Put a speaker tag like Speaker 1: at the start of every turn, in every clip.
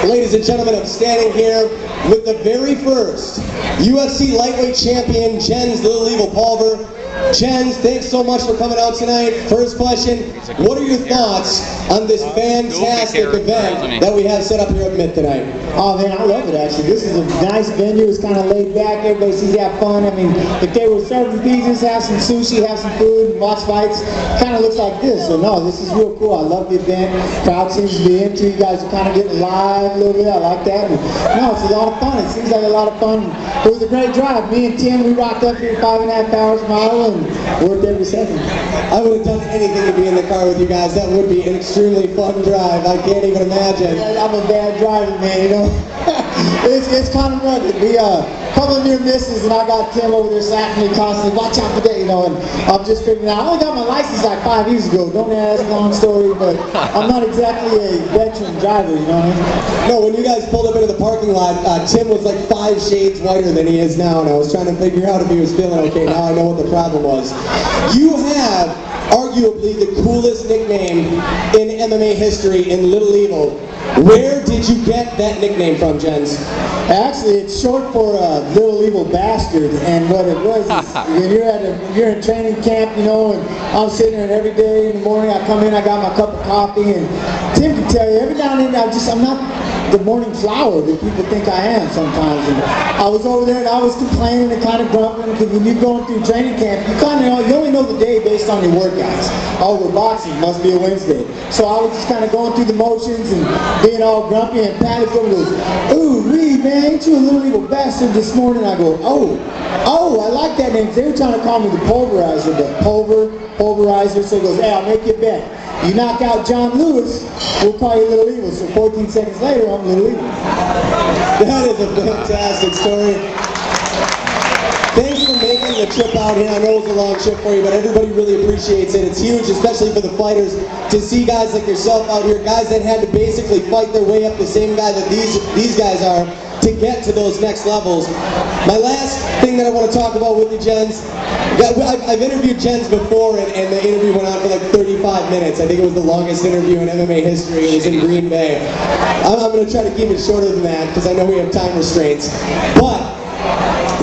Speaker 1: Ladies and gentlemen, I'm standing here with the very first UFC lightweight champion, Jens Little Evil Pulver. Jens, thanks so much for coming out tonight. First question, what are your thoughts on this fantastic event that we have set up here at Mid tonight?
Speaker 2: Oh man, I love it actually. This is a nice venue. It's kind of laid back. Everybody seems to have fun. I mean, if they were serving pizzas, have some sushi, have some food, and watch fights, kind of looks like this. So no, this is real cool. I love the event. Crowd seems to be into. You guys are kind of getting live a little bit. I like that. And, no, it's a lot of fun. It seems like a lot of fun. It was a great drive. Me and Tim, we rocked up here 5.5 hours a mile and worked every second.
Speaker 1: I would have done anything to be in the car with you guys. That would be an extremely fun drive. I can't even imagine.
Speaker 2: I'm a bad driver, man, you know. It's kind of rugged. We a couple of near misses, and I got Tim over there slapping me constantly. Watch out for that, you know. And I'm just figuring out. I only got my license like 5 years ago. Don't ask, long story, but I'm not exactly a veteran driver, you know what I mean?
Speaker 1: No, when you guys pulled up into the parking lot, Tim was like 5 shades whiter than he is now, and I was trying to figure out if he was feeling okay. Now I know what the problem was. You have arguably the coolest nickname in MMA history in Little Evil. Where did you get that nickname from, Jens?
Speaker 2: Actually, it's short for Little Evil Bastard, and what it was is when you're in training camp, you know, and I'm sitting there and every day in the morning I come in, I got my cup of coffee, and Tim can tell you every now and then I'm not the morning flower that people think I am sometimes. And I was over there and I was complaining and kind of grumbling because when you're going through training camp, you only know the day based on your workouts. Oh, we're boxing, must be a Wednesday. So I was just kind of going through the motions and being all grumpy, and Patty goes, "Ooh, Reed, man, ain't you a Little Evil Bastard this morning?" I go, oh, I like that name. They were trying to call me the Pulverizer, but Pulverizer. So he goes, "Hey, I'll make you a bet. You knock out John Lewis, we'll call you Little Evil." So 14 seconds later, I'm Little Evil.
Speaker 1: That is a fantastic story. Thanks for making the trip out here. I know it was a long trip for you, but everybody really appreciates it. It's huge, especially for the fighters, to see guys like yourself out here, guys that had to basically fight their way up the same guy that these guys are to get to those next levels. My last thing that I want to talk about with you, Jens, I've interviewed Jens before, and the interview went on for like 35 minutes. I think it was the longest interview in MMA history. It was in Green Bay. I'm going to try to keep it shorter than that because I know we have time restraints. But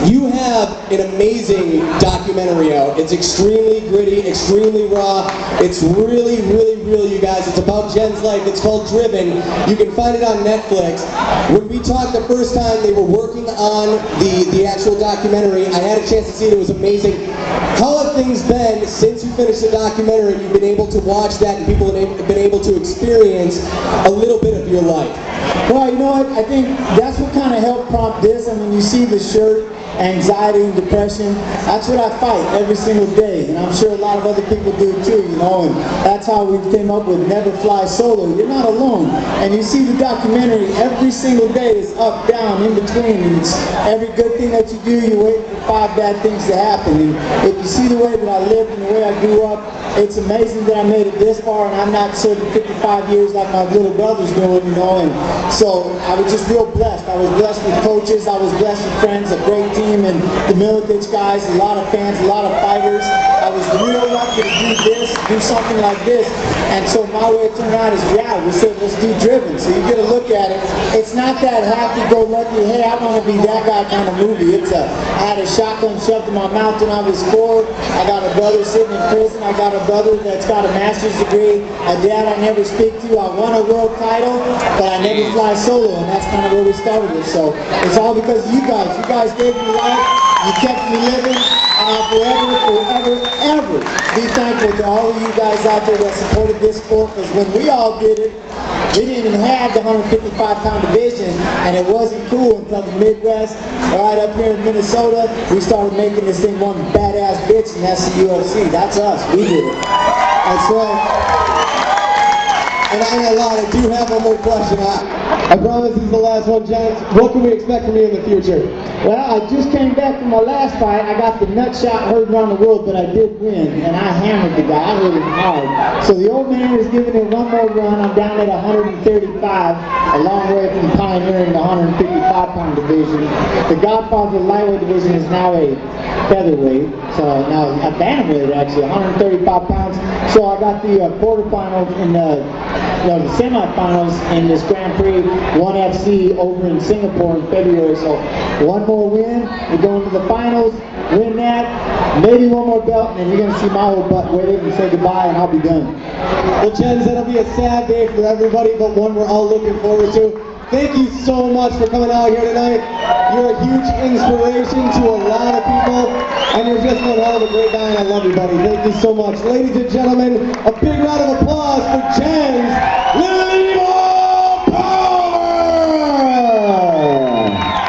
Speaker 1: you have an amazing documentary out. It's extremely gritty, extremely raw. It's really, you guys. It's about Jen's life. It's called Driven. You can find it on Netflix. When we talked the first time, they were working on the actual documentary. I had a chance to see it. It was amazing. How have things been since you finished the documentary and you've been able to watch that and people have been able to experience a little bit of your life?
Speaker 2: Well, you know what? I think that's what kind of helped prompt this. I mean, you see the shirt, anxiety and depression. That's what I fight every single day, and I'm sure a lot of other people do too, you know, and that's how we came up with Never Fly Solo. You're not alone. And you see the documentary, every single day is up, down, in between, and it's every good thing that you do, you wait for 5 bad things to happen. And if you see the way that I lived and the way I grew up, it's amazing that I made it this far, and I'm not serving 55 years like my little brother's doing, you know, and so I was just real blessed. I was blessed with coaches, I was blessed with friends, a great team, and the Militich guys, a lot of fans, a lot of fighters. I was real lucky to do this, do something like this, and so my way of turning around is, yeah, we said let's do Driven. So you get a look at it. It's not that happy-go-lucky, hey, I want to be that guy kind of movie. It's I had a shotgun shoved in my mouth when I was 4. I got a brother sitting in prison. I got a brother that's got a master's degree. A dad I never speak to. I won a world title, but I never fly solo, and that's kind of where we started it. So it's all because of you guys. You guys gave me life. You kept me living. Forever be thankful to all of you guys out there that supported this sport, because when we all did it, we didn't even have the 155-pound division, and it wasn't cool until the Midwest, right up here in Minnesota, we started making this thing one badass bitch, and that's the UFC. That's us. We did it.
Speaker 1: That's right. And I ain't gonna lie, I do have one more question. I promise this is the last one, Jens. What can we expect from you in the future?
Speaker 2: Well, I just came back from my last fight. I got the nut shot heard around the world, but I did win, and I hammered the guy. I hit him hard. So the old man is giving it one more run. I'm down at 135, a long way from pioneering the 155-pound division. The godfather of the lightweight division is now a featherweight, so now a bantamweight actually, 135 pounds. So I got the quarterfinals in the semifinals in this Grand Prix 1FC over in Singapore in February. So one more win, we go into the finals, win that, maybe one more belt, and then you're going to see my old butt wave and say goodbye, and I'll be done.
Speaker 1: Well, Jens, that'll be a sad day for everybody, but one we're all looking forward to. Thank you so much for coming out here tonight. You're a huge inspiration to a lot of people, and you're just one hell of a great guy, and I love you, buddy. Thank you so much. Ladies and gentlemen, a big round of applause for Jens.